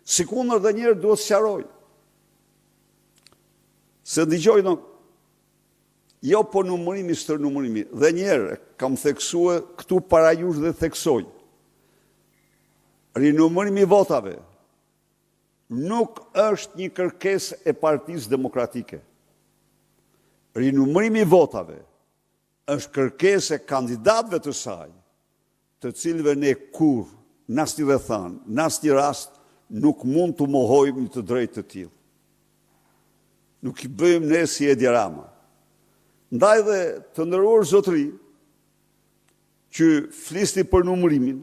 Sikundër dhe njerë duhet sqaroj. Se dëgjoj jo po numërimi stër numërimi, dhe njerë kam theksue këtu para jush dhe theksoj. Rinumërimi votave nuk është një kërkesë e Partisë Demokratike. Rinumërimi votave është kërkesë e kandidatëve të saj, të cilëve ne kur, në asnjë rrethan, në asnjë rast, nuk mund të mohojmë një të drejtë të tillë. Nuk i bëjmë ne si Edi Rama. Ndaj dhe të nderuar zotëri, që flisni për numërimin,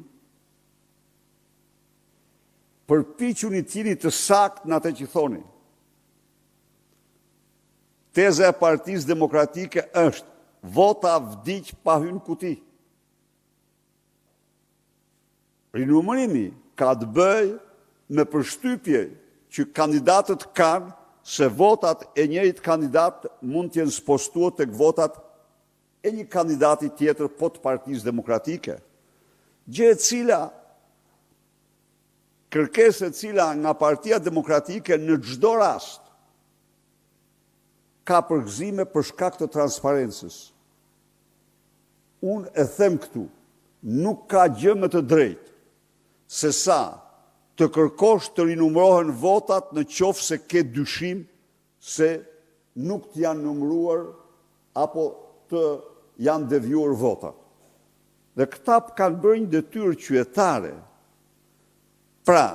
përpiquni të jeni të saktë në atë që thoni. Teza e Partisë Demokratike është vota vdiq pa hyrë në kuti. Rinumërimi ka të bëjë me përshtypje që kandidatët kanë se votat e njëjtë kandidat mund të jenë spostuar tek votat e një kandidati tjetër po të Partisë Demokratike. Gjë e cila kërkesë e cila nga Partia Demokratike në çdo rast ka përgëzime për shkak të transparencës. Unë e them këtu, nuk ka gjë më të drejtë se sa të kërkosh të rinumërohen votat në qoftë se ke dyshim se nuk të janë numëruar apo të janë devijuar votat. Dhe këta kanë bërë një detyrë qytetare. Pra,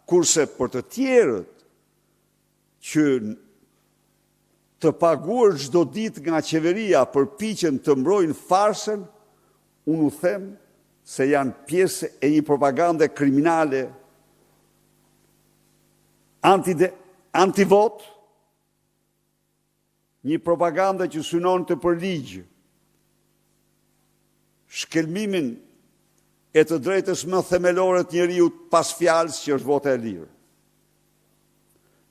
kurse për të tjerët që të paguar çdo ditë nga qeveria përpiqen të mbrojnë farsën, unë u them se janë pjesë e një propagande kriminale antivot, një propagande që synon të përligjë shkelmimin e të drejtës më themelore të njeriut pas fjalës që është vota e lirë.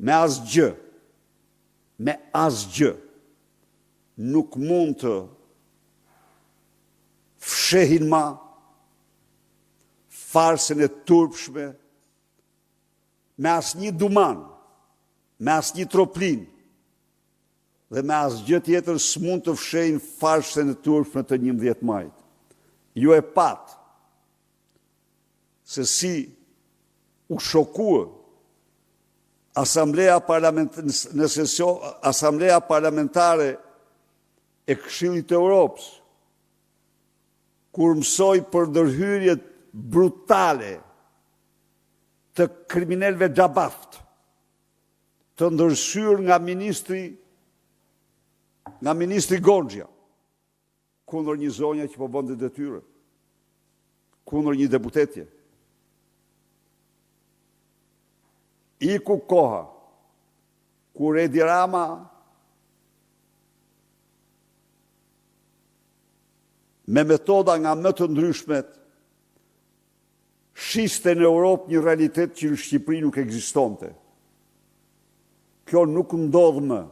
Me asgjë nuk mund të fshehin ma farsën e turpshme, me asnjë duman, me asnjë troplin, dhe me asgjë tjetër s'mund të fshehin farsën e turpshme të 11 majit. Ju e pat se si u shokua Asambleja Parlamentare e Këshillit të Europës, kur mësoi për ndërhyrjet brutale të kriminalëve xhabaft, të ndërhyrë nga ministri Gonxha, kundër një zonje që po bënte detyrë, kundër një deputetje. Iku koha kur Edi Rama me metoda nga më të ndryshmet shiste në Europë një realitet që në Shqipëri nuk ekzistonte. Kjo nuk ndodh më.